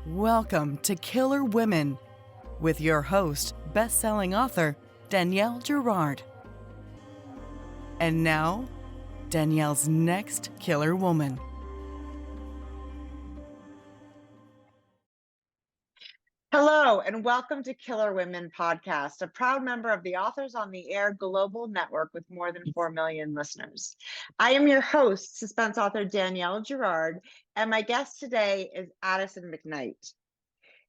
Welcome to Killer Women with your host, best-selling author Danielle Girard. And now, Danielle's next killer woman. Hello, and welcome to Killer Women Podcast, a proud member of the Authors on the Air global network with more than 4 million listeners. I am your host, suspense author Danielle Girard, and my guest today is Addison McKnight.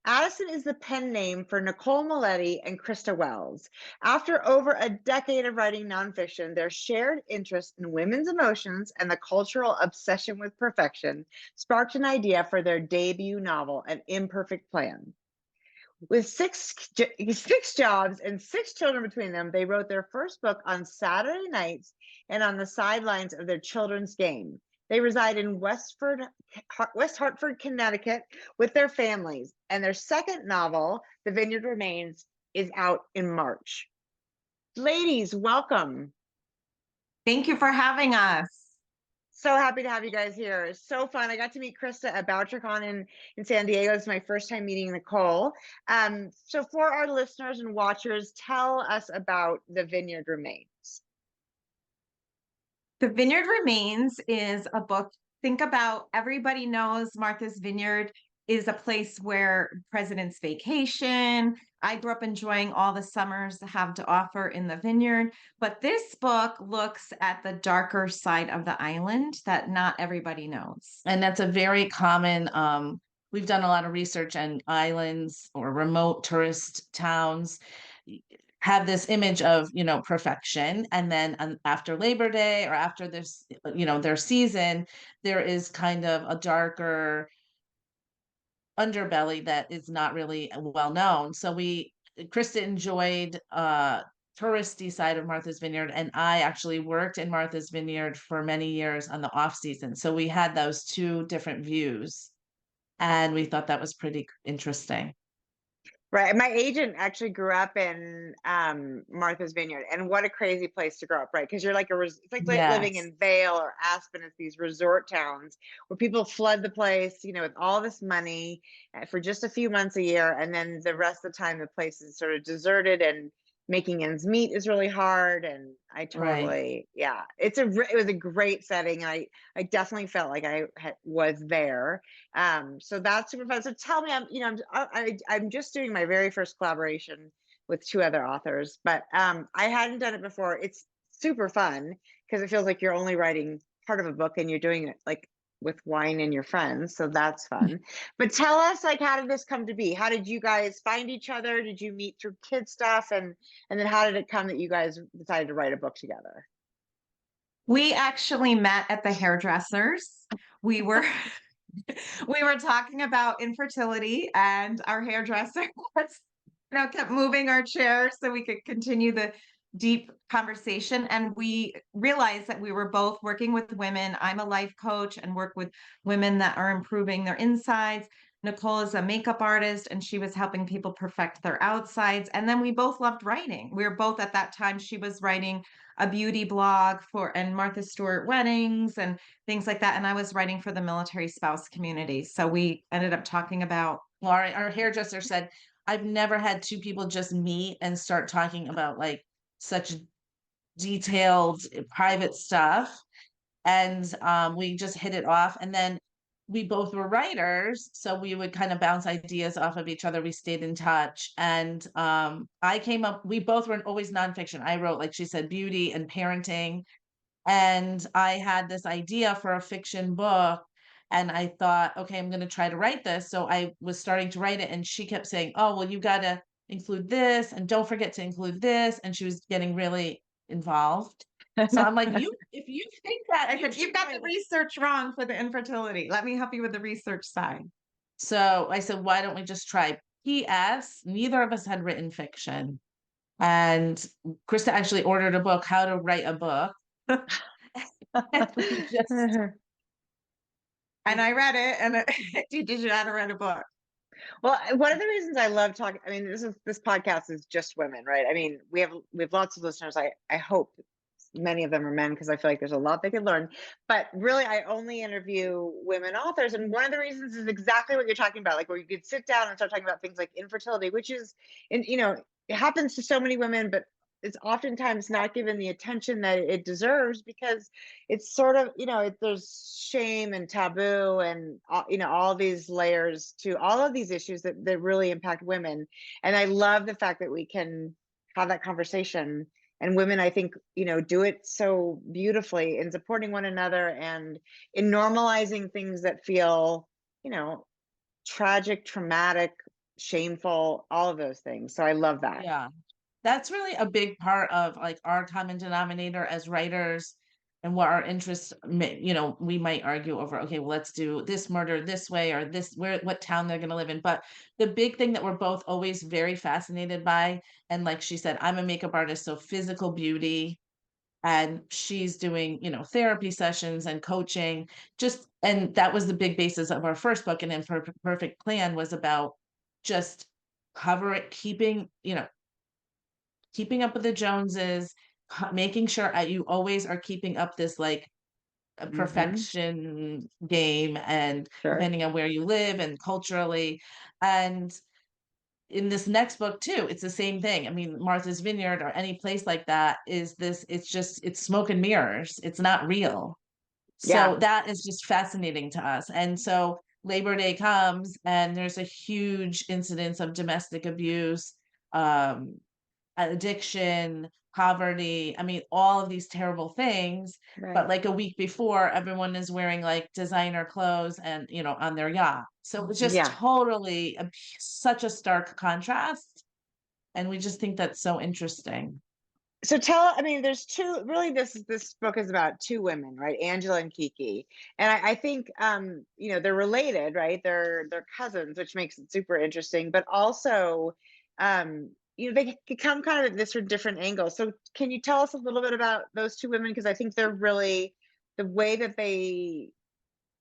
Addison is the pen name for Nicole Moleti and Krista Wells. After over a decade of writing nonfiction, their shared interest in women's emotions and the cultural obsession with perfection sparked an idea for their debut novel, An Imperfect Plan. With six jobs and 6 children between them, they wrote their first book on Saturday nights and on the sidelines of their children's game. They reside in West Hartford, Connecticut with their families, and their second novel, The Vineyard Remains, is out in March. Ladies, welcome. Thank you for having us. So happy to have you guys here. It's so fun. I got to meet Krista at BoucherCon in San Diego. It's my first time meeting Nicole. So for our listeners and watchers, tell us about The Vineyard Remains. The Vineyard Remains is a book. Think about, everybody knows Martha's Vineyard is a place where presidents vacation. I grew up enjoying all the summers have to offer in the vineyard, but this book looks at the darker side of the island that not everybody knows. And that's a very common, we've done a lot of research, and islands or remote tourist towns have this image of, perfection. And then after Labor Day or after this, their season, there is kind of a darker underbelly that is not really well known. So Krista enjoyed touristy side of Martha's Vineyard, and I actually worked in Martha's Vineyard for many years on the off season. So we had those two different views, and we thought that was pretty interesting. Right. My agent actually grew up in Martha's Vineyard, and what a crazy place to grow up, right? Because you're like it's like living in Vail or Aspen. It's these resort towns where people flood the place, with all this money for just a few months a year, and then the rest of the time the place is sort of deserted, and making ends meet is really hard. And I totally, yeah, it was a great setting. I definitely felt like I was there. So that's super fun. So tell me, I'm just doing my very first collaboration with 2 other authors, but I hadn't done it before. It's super fun because it feels like you're only writing part of a book and you're doing it like with wine and your friends. So that's fun. But tell us, how did this come to be? How did you guys find each other? Did you meet through kid stuff? And then how did it come that you guys decided to write a book together? We actually met at the hairdressers. We were talking about infertility, and our hairdresser kept moving our chairs so we could continue the deep conversation. And we realized that we were both working with women. I'm a life coach and work with women that are improving their insides. Nicole is a makeup artist, and she was helping people perfect their outsides. And then we both loved writing. We were both, at that time, she was writing a beauty blog and Martha Stewart weddings and things like that. And I was writing for the military spouse community. So we ended up talking about. Well, our hairdresser said, I've never had 2 people just meet and start talking about like such detailed private stuff. And we just hit it off. And then we both were writers, so we would kind of bounce ideas off of each other. We stayed in touch. And we both were always nonfiction. I wrote, like she said, beauty and parenting. And I had this idea for a fiction book. And I thought, okay, I'm going to try to write this. So I was starting to write it. And she kept saying, oh, well, you got to include this. And don't forget to include this. And she was getting really involved. So I'm like, if you think that, I said, you've got the research wrong for the infertility. Let me help you with the research side. So I said, why don't we just try? P.S. Neither of us had written fiction. And Krista actually ordered a book, How to Write a Book. And I read it, and teaches you how to write a book. Well, one of the reasons I love talking, this podcast is just women, right? We have lots of listeners. I hope many of them are men because I feel like there's a lot they could learn. But really, I only interview women authors. And one of the reasons is exactly what you're talking about, like where you could sit down and start talking about things like infertility, which is, it happens to so many women, but it's oftentimes not given the attention that it deserves because it's sort of, there's shame and taboo and, all these layers to all of these issues that really impact women. And I love the fact that we can have that conversation, and women, I think, do it so beautifully in supporting one another and in normalizing things that feel, tragic, traumatic, shameful, all of those things. So I love that. Yeah. That's really a big part of like our common denominator as writers and what our interests we might argue over, okay, well, let's do this murder this way or this what town they're going to live in. But the big thing that we're both always very fascinated by, and like she said, I'm a makeup artist, so physical beauty, and she's doing therapy sessions and coaching, and that was the big basis of our first book. And Imperfect Plan was about just keeping up with the Joneses, making sure you always are keeping up this like a perfection game, and Sure. depending on where you live and culturally. And in this next book too, it's the same thing. I mean, Martha's Vineyard or any place like that it's smoke and mirrors. It's not real. Yeah. So that is just fascinating to us. And so Labor Day comes and there's a huge incidence of domestic abuse, addiction, poverty. I mean, all of these terrible things. Right. But like a week before, everyone is wearing like designer clothes and, on their yacht. So it's just totally such a stark contrast. And we just think that's so interesting. So there's two, really this book is about two women, right? Angela and Kiki. And I think, they're related, right? They're cousins, which makes it super interesting, but also, they come kind of at this from different angles. So can you tell us a little bit about those two women? Because I think they're really the way that they,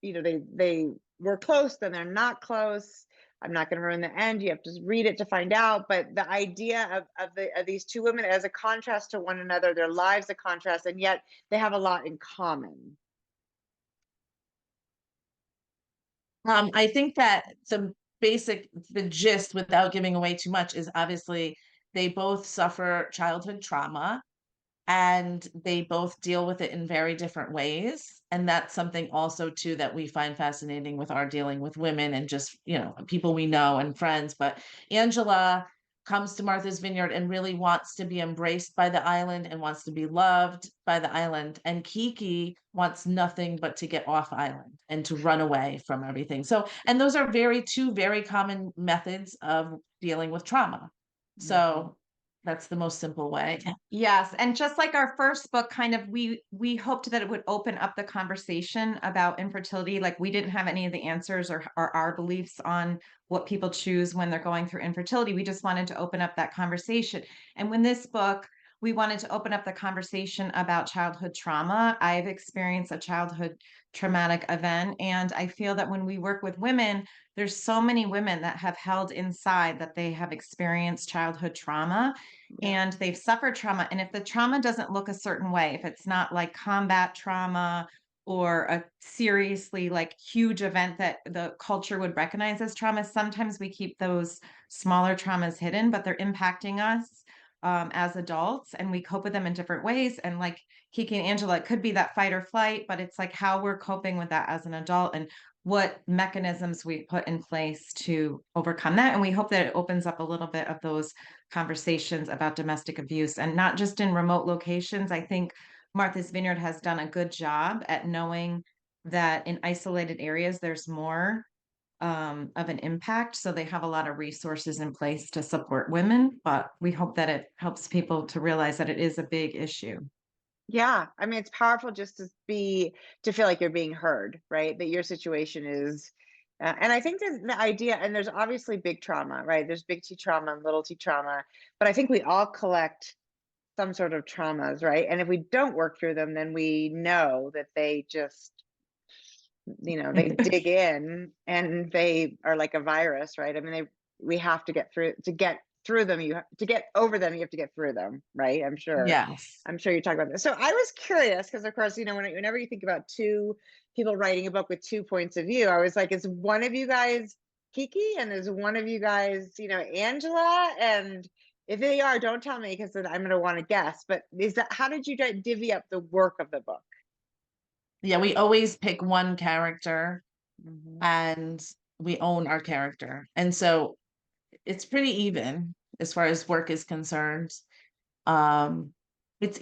they were close, then they're not close. I'm not going to ruin the end. You have to read it to find out. But the idea of these two women as a contrast to one another, their lives a contrast, and yet they have a lot in common. I think that the gist, without giving away too much, is obviously they both suffer childhood trauma and they both deal with it in very different ways. And that's something also too that we find fascinating with our dealing with women and just, people we know and friends. But Angela comes to Martha's Vineyard and really wants to be embraced by the island and wants to be loved by the island. And Kiki wants nothing but to get off island and to run away from everything. So, and those are two very common methods of dealing with trauma. So that's the most simple way. Yes. And just like our first book, kind of, we hoped that it would open up the conversation about infertility. Like we didn't have any of the answers or our beliefs on what people choose when they're going through infertility. We just wanted to open up that conversation. And when this book, we wanted to open up the conversation about childhood trauma. I've experienced a childhood traumatic event. And I feel that when we work with women, there's so many women that have held inside that they have experienced childhood trauma and they've suffered trauma. And if the trauma doesn't look a certain way, if it's not like combat trauma or a seriously like huge event that the culture would recognize as trauma, sometimes we keep those smaller traumas hidden, but they're impacting us as adults, and we cope with them in different ways. And like Kiki and Angela, it could be that fight or flight, but it's like how we're coping with that as an adult and what mechanisms we put in place to overcome that. And we hope that it opens up a little bit of those conversations about domestic abuse, and not just in remote locations. I think Martha's Vineyard has done a good job at knowing that in isolated areas, there's more of an impact. So they have a lot of resources in place to support women, but we hope that it helps people to realize that it is a big issue. Yeah. It's powerful just to feel like you're being heard, right? That your situation is, and I think that the idea, and there's obviously big trauma, right? There's big T trauma and little T trauma, but I think we all collect some sort of traumas, right? And if we don't work through them, then we know that they just, they dig in and they are like a virus, right? We have to get through them, to get over them, you have to get through them, right? Yes. I'm sure you talk about this. So I was curious because, of course, whenever you think about two people writing a book with two points of view, I was like, is one of you guys Kiki and is one of you guys, Angela? And if they are, don't tell me because then I'm going to want to guess. But how did you divvy up the work of the book? Yeah, we always pick one character Mm-hmm. and we own our character. And so it's pretty even as far as work is concerned. It's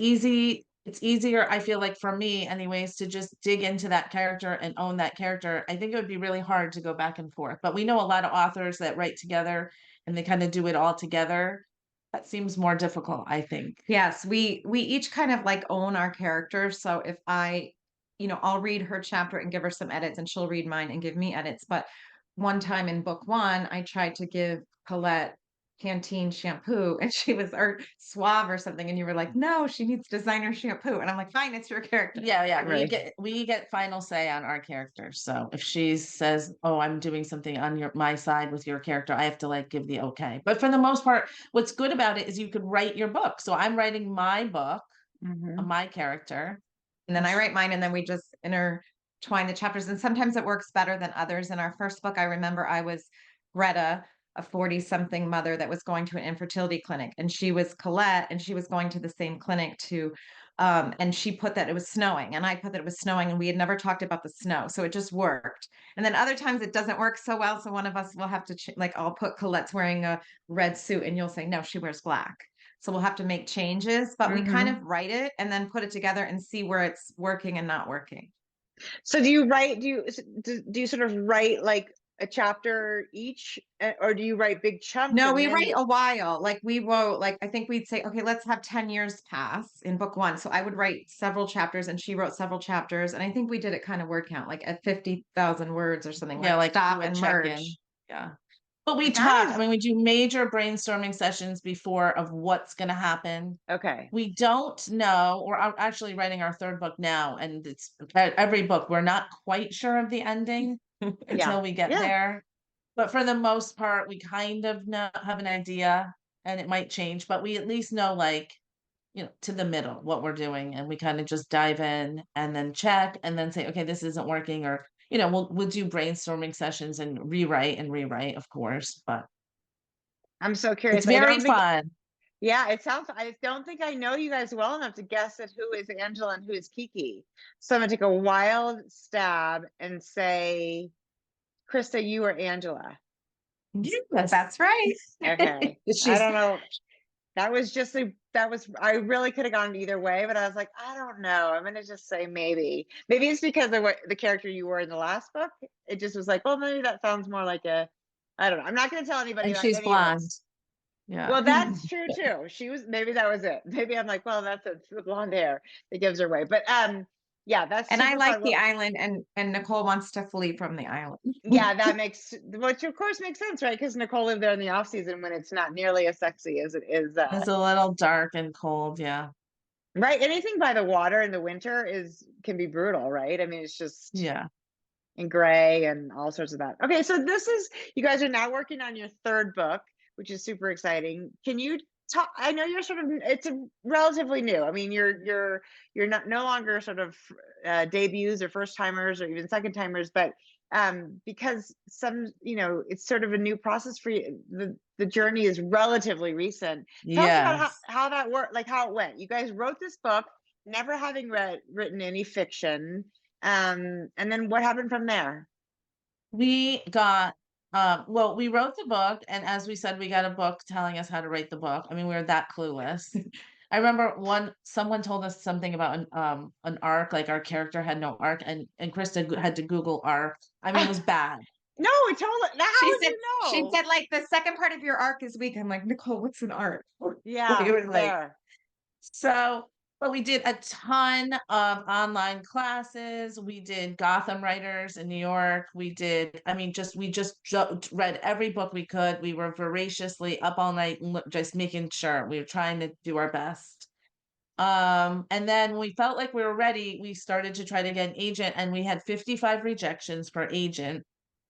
easier, I feel like, for me anyways, to just dig into that character and own that character. I think it would be really hard to go back and forth, but we know a lot of authors that write together and they kind of do it all together. That seems more difficult, I think. Yes, we each kind of like own our characters. So if I'll read her chapter and give her some edits, and she'll read mine and give me edits. But one time in book one, I tried to give Colette Pantene shampoo, and she was or Suave or something, and you were like, "No, she needs designer shampoo," and I'm like, "Fine, it's your character." Yeah, Right. we get final say on our characters. So if she says, "Oh, I'm doing something on my side with your character," I have to like give the okay. But for the most part, what's good about it is you could write your book. So I'm writing my book, Mm-hmm. my character. And then I write mine, and then we just intertwine the chapters. And sometimes it works better than others. In our first book, I remember I was Greta, a 40-something mother that was going to an infertility clinic, and she was Colette, and she was going to the same clinic and she put that it was snowing, and I put that it was snowing, and we had never talked about the snow, so it just worked. And then other times it doesn't work so well, so one of us will have to I'll put Colette's wearing a red suit, and you'll say no, she wears black. So we'll have to make changes, but we kind of write it and then put it together and see where it's working and not working. So do you sort of write like a chapter each, or do you write big chunks? No, And we then write a while. Like we wrote, I think we'd say, okay, let's have 10 years pass in book one. So I would write several chapters and she wrote several chapters. And I think we did it kind of word count, like at 50,000 words or something, Yeah, like stop do a and check-in. merge. Yeah. But we That talk, is I mean, we do major brainstorming sessions before of what's going to happen. okay. We don't know, we're actually writing our third book now, and it's every book, we're not quite sure of the ending until we get Yeah. there. But for the most part, we kind of have an idea, and it might change, but we at least know, to the middle what we're doing, and we kind of just dive in and then check and then say, okay, this isn't working, or we'll do brainstorming sessions and rewrite, of course, but I'm so it's curious. very fun. Yeah, it sounds. I don't think I know you guys well enough to guess at who is Angela and who is Kiki. So I'm gonna take a wild stab and say, Krista, you are Angela. Yes. That's right. Okay. I don't know. I really could have gone either way, but I was like, I don't know. I'm gonna just say maybe. Maybe it's because of the character you were in the last book. It just was like, well, maybe that sounds more like I don't know. I'm not gonna tell anybody And about she's any of blonde. this. Yeah. Well, that's true too. Maybe that was it. Maybe I'm like, well, that's the blonde hair that gives her away. But yeah, that's And I super like fun. the island, and Nicole wants to flee from the island. Yeah, which of course makes sense, right? Because Nicole lived there in the off season when it's not nearly as sexy as it is. It's a little dark and cold, yeah. Right. Anything by the water in the winter can be brutal, right? I mean, it's just Yeah. in gray and all sorts of that. Okay, so you guys are now working on your third book, which is super exciting. Can you talk? I know you're it's a relatively new. I mean, you're not no longer sort of debuts or first timers or even second timers, but because it's sort of a new process for you. The journey is relatively recent. Tell us about how that worked, like how it went. You guys wrote this book, never having written any fiction. And then what happened from there? We wrote the book, and as we said, we got a book telling us how to write the book. I mean, we were that clueless. I remember someone told us something about an arc, like our character had no arc, and Krista had to Google arc. I mean, it was bad. No, how would you know? She said, the second part of your arc is weak. I'm like, Nicole, what's an arc? Yeah, fair. But we did a ton of online classes. We did Gotham Writers in New York. We just read every book we could. We were voraciously up all night, just making sure we were trying to do our best. And then when we felt like we were ready, we started to try to get an agent, and we had 55 rejections per agent.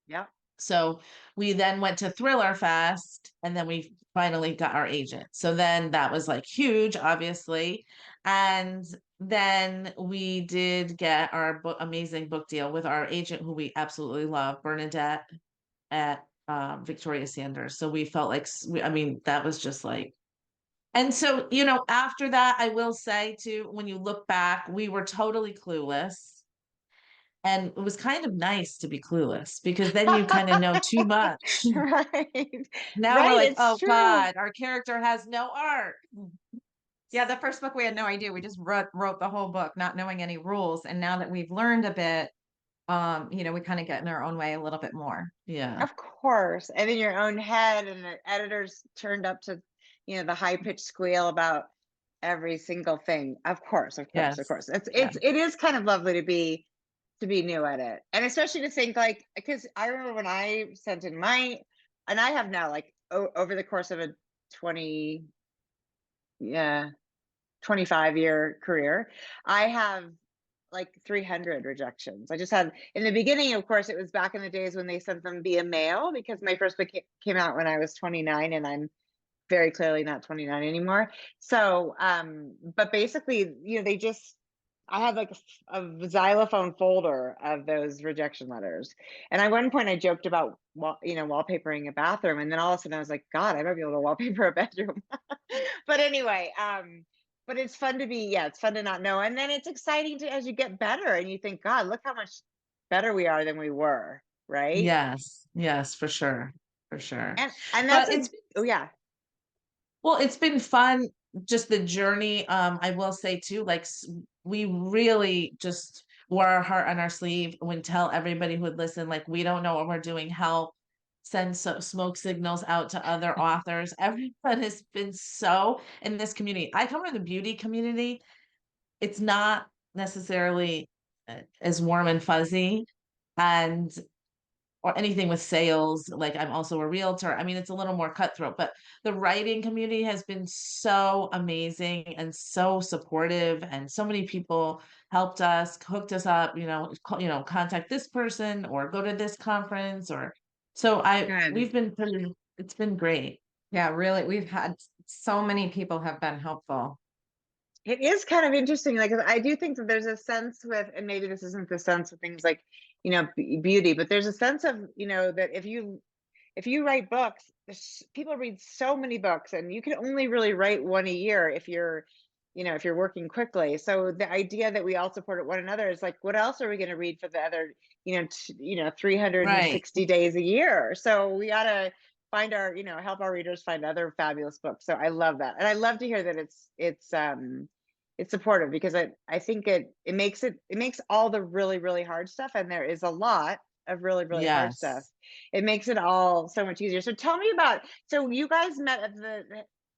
Yeah. So we then went to Thriller Fest, and then we finally got our agent. So then that was like huge, obviously. And then we did get our amazing book deal with our agent, who we absolutely love, Bernadette at Victoria Sanders. So we felt like, I mean, that was just like, and so, after that, I will say too, when you look back, we were totally clueless. And it was kind of nice to be clueless because then you kind of know too much. Right. Now we're Right. like, It's oh true. God, our character has no arc. Yeah, the first book we had no idea. We just wrote the whole book, not knowing any rules. And now that we've learned a bit, we kind of get in our own way a little bit more. Yeah. Of course. And in your own head, and the editors turned up to, the high pitched squeal about every single thing. Of course, of course, of Yes. course. Yeah. It is kind of lovely to be new at it. And especially to think, like, because I remember when I sent in and I have now, like, over the course of a 20, yeah, 25-year career, I have like 300 rejections. I just had, in the beginning, of course, it was back in the days when they sent them via mail, because my first book came out when I was 29, and I'm very clearly not 29 anymore. So, but basically, I had like a xylophone folder of those rejection letters. And at one point I joked about, wallpapering a bathroom. And then all of a sudden I was like, God, I might be able to wallpaper a bedroom. But anyway, but it's fun it's fun to not know. And then it's exciting as you get better and you think, God, look how much better we are than we were. Right. Yes. Yes, for sure. For sure. And that's But oh yeah. well, it's been fun, just the journey. I will say too, like we really just wore our heart on our sleeve when tell everybody who would listen, like, we don't know what we're doing. Help, send smoke signals out to other authors. Everyone has been so in this community. I come from the beauty community. It's not necessarily as warm and fuzzy. And or anything with sales. Like, I'm also a realtor. I mean, it's a little more cutthroat, but the writing community has been so amazing and so supportive, and so many people helped us, hooked us up, contact this person or go to this conference, or so Good. we've been it's been great. Yeah, really. We've had so many people have been helpful. It is kind of interesting. Like, I do think that there's a sense with, and maybe this isn't the sense with things like, beauty, but there's a sense of, that if you write books, people read so many books, and you can only really write one a year if you're, if you're working quickly. So the idea that we all support one another is like, what else are we going to read for the other, 360 Right. days a year? So we got to find our, help our readers find other fabulous books. So I love that. And I love to hear that it's supportive, because I think it makes all the really, really hard stuff, and there is a lot of really, really hard stuff. Yes. It makes it all so much easier. So tell me about, so you guys met at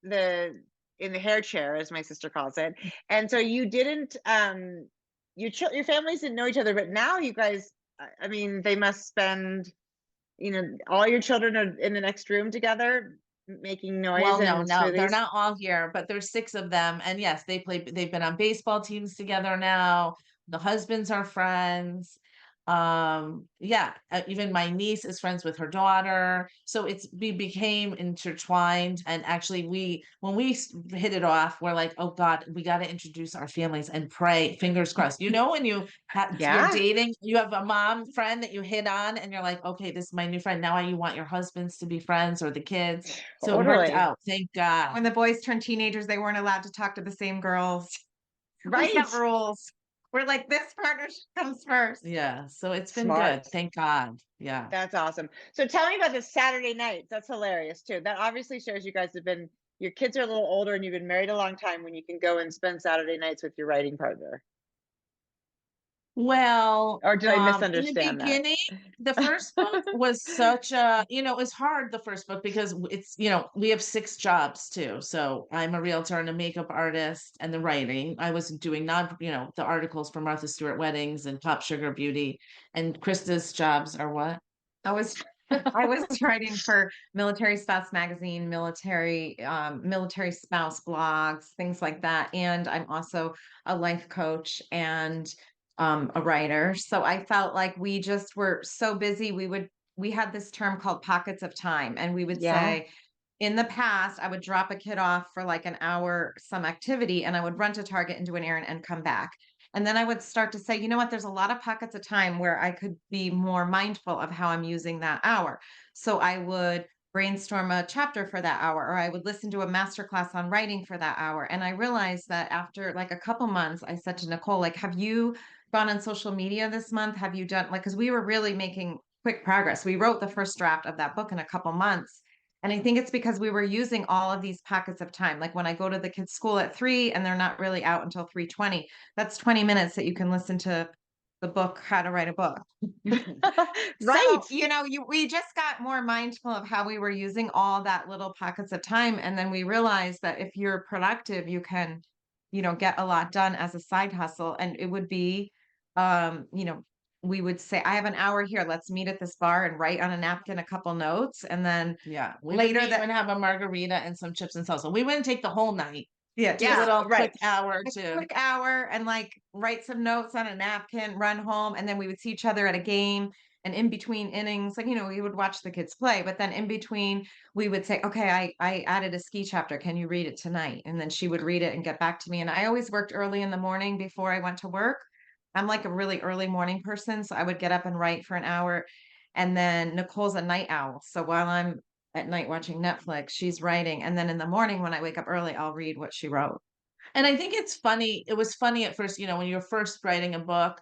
the in the hair chair, as my sister calls it. And so you didn't, your families didn't know each other, but now you guys, I mean, they must spend, all your children are in the next room together making noise. Well, no, And no, they're smoothies. not all here, but there's 6 of them, and yes, they've been on baseball teams together now. The husbands are friends. Yeah, even my niece is friends with her daughter. So we became intertwined, and actually when we hit it off, we're like, oh God, we got to introduce our families and pray, fingers crossed. When you you're Yeah. dating, you have a mom friend that you hit on, and you're like, okay, this is my new friend. Now you want your husbands to be friends, or the kids. So it worked Totally. out, thank God. When the boys turned teenagers, they weren't allowed to talk to the same girls. We Right. set rules. We're like, this partnership comes first. Yeah, so it's been Smart. good, thank God. Yeah. That's awesome. So tell me about the Saturday nights. That's hilarious too. That obviously shows you guys your kids are a little older and you've been married a long time, when you can go and spend Saturday nights with your writing partner. Well, Or did I in the misunderstand that? beginning, the first book was such a, it was hard, the first book, because it's, we have 6 jobs too. So I'm a realtor and a makeup artist, and the writing. I was doing the articles for Martha Stewart Weddings and Pop Sugar Beauty, and Krista's jobs are what? I was writing for Military Spouse Magazine, military spouse blogs, things like that. And I'm also a life coach and a writer. So I felt like we just were so busy. we had this term called pockets of time. And we would Yeah. say, in the past, I would drop a kid off for like an hour, some activity, and I would run to Target and do an errand and come back. And then I would start to say, you know what, there's a lot of pockets of time where I could be more mindful of how I'm using that hour. So I would brainstorm a chapter for that hour, or I would listen to a masterclass on writing for that hour. And I realized that after like a couple months, I said to Nicole, like, have you gone on social media this month? Have you done like, because we were really making quick progress. We wrote the first draft of that book in a couple months. And I think it's because we were using all of these pockets of time. Like when I go to the kids' school at 3 and they're not really out until 3:20, that's 20 minutes that you can listen to the book, How to Write a Book. Right. So, we just got more mindful of how we were using all that little pockets of time. And then we realized that if you're productive, you can, get a lot done as a side hustle. And it would be, we would say, I have an hour here. Let's meet at this bar and write on a napkin a couple notes. And then Yeah. We later would have a margarita and some chips and salsa. We wouldn't take the whole night. just Yeah, A little right. quick hour or a two. quick hour and like write some notes on a napkin, run home, and then we would see each other at a game. And in between innings, like, we would watch the kids play, but then in between, we would say, okay, I added a ski chapter. Can you read it tonight? And then she would read it and get back to me. And I always worked early in the morning before I went to work. I'm like a really early morning person. So I would get up and write for an hour. And then Nicole's a night owl. So while I'm at night watching Netflix, she's writing. And then in the morning, when I wake up early, I'll read what she wrote. And I think it's funny. It was funny at first, when you're first writing a book,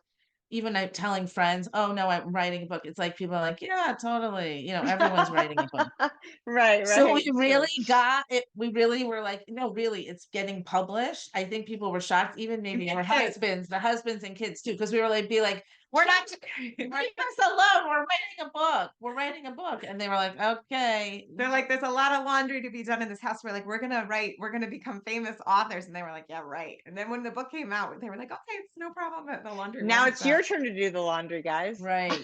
even telling friends, oh no, I'm writing a book. It's like people are like, yeah, totally. Everyone's writing a book. Right, So we right. really got it. We really were like, no, really, it's getting published. I think people were shocked, even maybe our husbands, the husbands and kids too, because we were like, we're not, leave us alone. We're writing a book. We're writing a book. And they were like, okay. They're like, there's a lot of laundry to be done in this house. We're like, we're going to write, we're going to become famous authors. And they were like, yeah, right. And then when the book came out, they were like, okay, it's no problem. The laundry. Now wasn't it's done. your turn to do the laundry, guys. Right.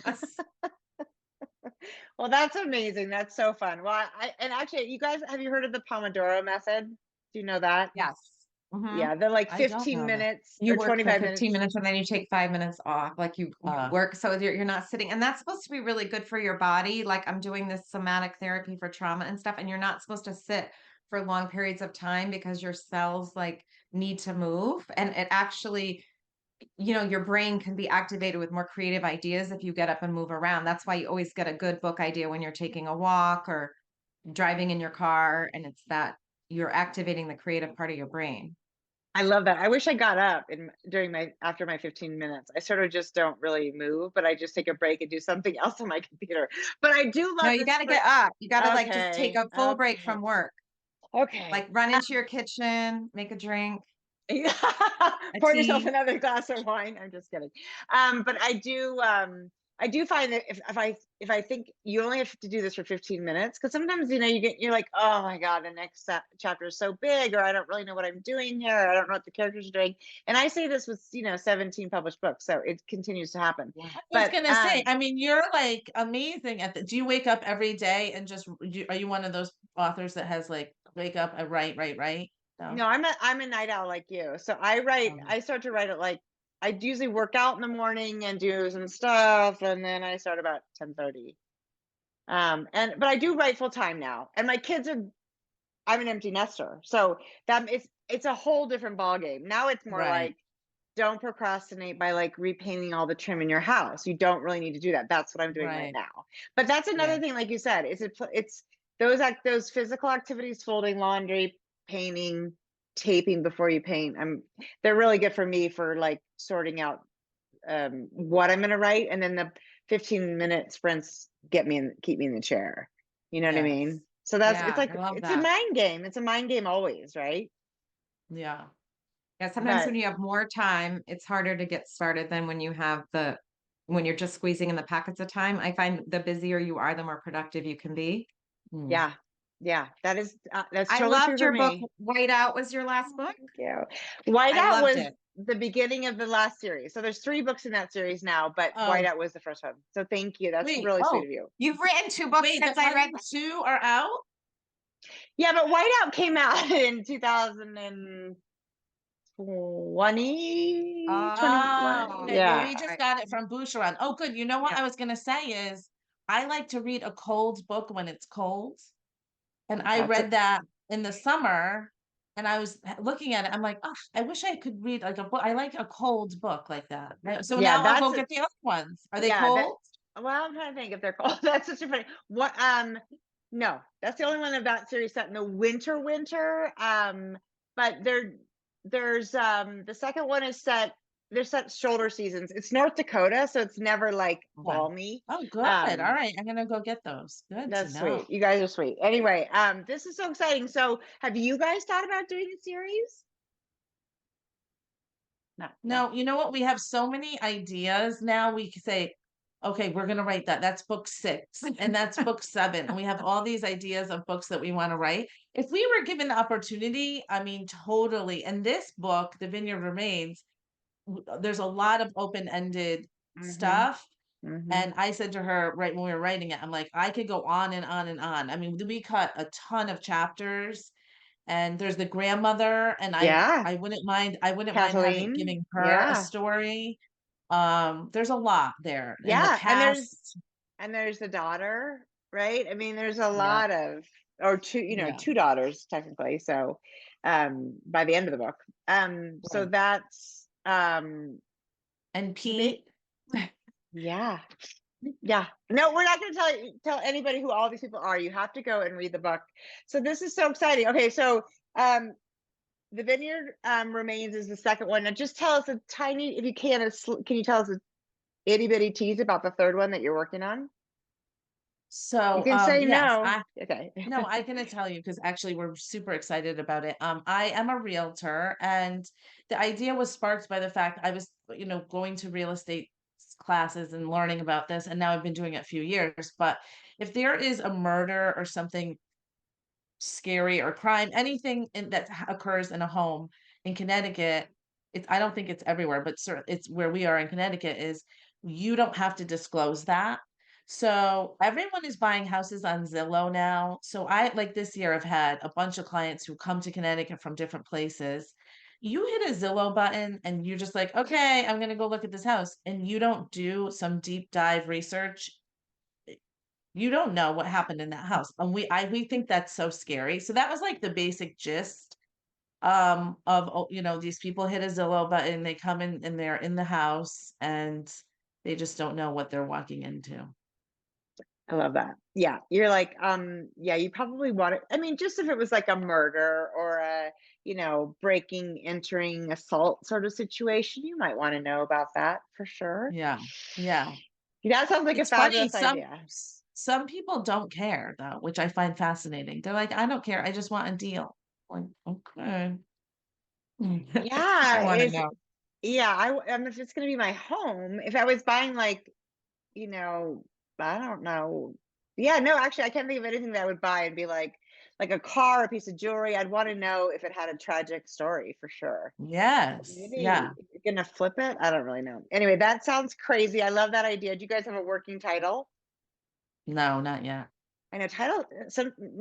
Well, that's amazing. That's so fun. Well, and actually, you guys, have you heard of the Pomodoro method? Do you know that? Yes. Mhm. Yeah, they're like I don't 15 know that. minutes You or work for 25 15 minutes. minutes and then you take 5 minutes off. Like you work. So you're not sitting. And that's supposed to be really good for your body. Like I'm doing this somatic therapy for trauma and stuff. And you're not supposed to sit for long periods of time because your cells like need to move. And it actually, your brain can be activated with more creative ideas if you get up and move around. That's why you always get a good book idea when you're taking a walk or driving in your car. And it's that you're activating the creative part of your brain. I love that. I wish I got up after my 15 minutes. I sort of just don't really move, but I just take a break and do something else on my computer. But I do love. No, you got to get up. You got to like just take a full break Okay. from work. Okay. Like run into your kitchen, make a drink. Pour yourself tea. another glass of wine. I'm just kidding. But I do find that if I think you only have to do this for 15 minutes, because sometimes you're like, oh my god, the next chapter is so big, or I don't really know what I'm doing here, or I don't know what the characters are doing. And I say this with 17 published books, so it continues to happen. I was gonna say, I mean, you're like amazing at do you wake up every day and just are you one of those authors that has like wake up and write? No, I'm a night owl like you. So I write. I start to write at like I usually work out in the morning and do some stuff, and then I start about 10:30. But I do write full time now, and my kids are. I'm an empty nester, so that it's a whole different ball game. Now it's more like don't procrastinate by like repainting all the trim in your house. You don't really need to do that. That's what I'm doing right now. But that's another thing, like you said, it's those physical activities, folding laundry, painting, taping before you paint. They're really good for me for like sorting out what I'm going to write, and then the 15-minute sprints keep me in the chair. You know what I mean? So it's like it's a mind game. It's a mind game always, right? Yeah. Yeah. Sometimes when you have more time, it's harder to get started than when when you're just squeezing in the pockets of time. I find the busier you are, the more productive you can be. Yeah. Yeah, that's totally I loved true for your book. me. Whiteout was your last book. Thank you. Whiteout was the beginning of the last series. So there's 3 books in that series now, but Whiteout was the first one. So thank you. That's really sweet of you. You've written 2 books since I read 2 are out. Yeah, but Whiteout came out in 2020. 21. Okay, well, we just got it from Boucheron. Oh, good. You know what I was gonna say is I like to read a cold book when it's cold. And I That's read that in the summer and I was looking at it. I'm like, oh, I wish I could read like a book. I like a cold book like that. So yeah, now I'll that's go get the other ones. Are they yeah, cold? well, I'm trying to think if they're called. That's such a funny. What? No, that's the only one of that series set in the winter. But there's the second one is set. They're set shoulder seasons. It's North Dakota, so it's never like Okay. balmy. Oh, good. All right. I'm gonna go get those. Good to That's know. sweet. You guys are sweet. Anyway, this is so exciting. So, have you guys thought about doing a series? No. No, you know what? We have so many ideas now. We can say, okay, we're going to write that. That's book 6 and that's book 7. And we have all these ideas of books that we want to write. If we were given the opportunity, I mean, totally. And this book, The Vineyard Remains, there's a lot of open-ended stuff. And I said to her right when we were writing it, I'm like, I could go on and on and on. I mean, we cut a ton of chapters. And there's the grandmother, and Yeah. I wouldn't mind Kathleen. giving her a Yeah. story. There's a lot there. And the Yeah. cast. And there's the daughter, right? I mean, there's a Yeah. lot of, or two, Yeah. 2 daughters technically. So, by the end of the book. So Right. that's, And Pete. yeah. Yeah. No, we're not going to tell anybody who all these people are. You have to go and read the book. So this is so exciting. Okay, so The Vineyard Remains is the second one. Now just tell us a tiny, if you can you tell us a itty bitty tease about the third one that you're working on? So You can say yes, no. Okay. no, I'm gonna tell you because actually we're super excited about it. I am a realtor, and the idea was sparked by the fact I was, going to real estate classes and learning about this, and now I've been doing it a few years. But if there is a murder or something scary or crime, anything that occurs in a home in Connecticut, I don't think it's everywhere, but it's where we are in Connecticut is you don't have to disclose that. So everyone is buying houses on Zillow now. So I like this year I've had a bunch of clients who come to Connecticut from different places. You hit a Zillow button and you're just like, okay, I'm gonna go look at this house. And you don't do some deep dive research, you don't know what happened in that house. And we think that's so scary. So that was like the basic gist of these people hit a Zillow button, they come in and they're in the house and they just don't know what they're walking into. I love that. Yeah. You're like, yeah, you probably want it. I mean, just if it was like a murder or a, breaking, entering, assault sort of situation, you might want to know about that for sure. Yeah. Yeah. That sounds like It's a funny. fabulous idea. Some people don't care though, which I find fascinating. They're like, I don't care. I just want a deal. Like, okay. I Yeah. want to know. Yeah. If it's going to be my home, if I was buying like, I don't know. Yeah, no, actually, I can't think of anything that I would buy and be like a car, a piece of jewelry. I'd want to know if it had a tragic story for sure. Yes. Maybe Yeah. you're gonna flip it. I don't really know. Anyway, that sounds crazy. I love that idea. Do you guys have a working title? No, not yet. I know title.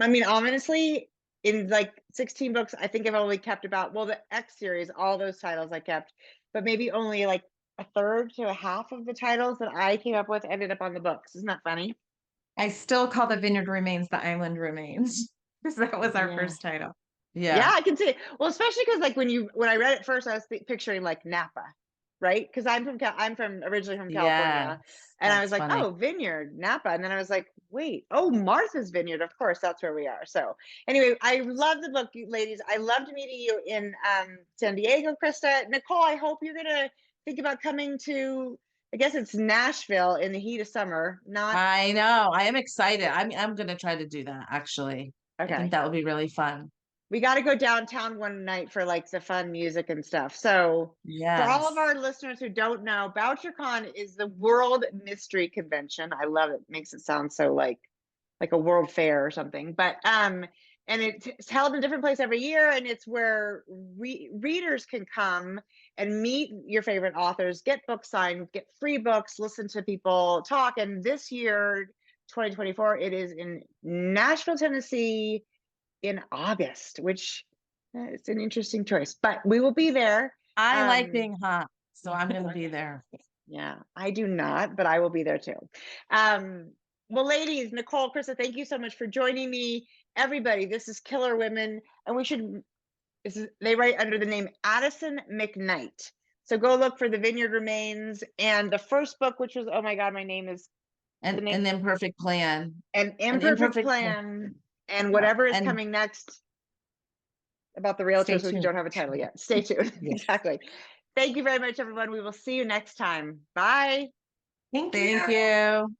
I mean, honestly, in like 16 books, I think I've only kept the X series, all those titles I kept, but maybe only like a third to a half of the titles that I came up with ended up on the books. Isn't that funny? I still call The Vineyard Remains The Island Remains because that was our Yeah. first title. Yeah, I can see it. Well, especially because like when I read it first, I was picturing like Napa, right? Because I'm originally from California, and I was like, funny. oh, Vineyard, Napa, and then I was like, wait, oh, Martha's Vineyard, of course, that's where we are. So anyway, I love the book, you ladies. I loved meeting you in San Diego, Krista. Nicole, I hope you're gonna think about coming to. I guess it's Nashville in the heat of summer. I know. I am excited. I'm gonna try to do that actually. I Okay. think that would be really fun. We got to go downtown one night for like the fun music and stuff. So for all of Yes. our listeners who don't know, BoucherCon is the World Mystery Convention. I love it. Makes it sound so like a world fair or something. But and it's held in a different place every year, and it's where readers can come and meet your favorite authors, get books signed, get free books, listen to people talk. And this year, 2024, it is in Nashville, Tennessee in August, which it's an interesting choice, but we will be there. I like being hot, so I'm gonna be there. Yeah, I do not, but I will be there too. Well, ladies, Nicole, Krista, thank you so much for joining me. Everybody, this is Killer Women, and they write under the name Addison McKnight. So go look for The Vineyard Remains and the first book, which was, oh my God, my name is An imperfect plan. An Imperfect Plan, and whatever is coming next about the realtors, which don't have a title yet. Stay tuned. Yes. Exactly. Thank you very much, everyone. We will see you next time. Bye. Thank Thank you.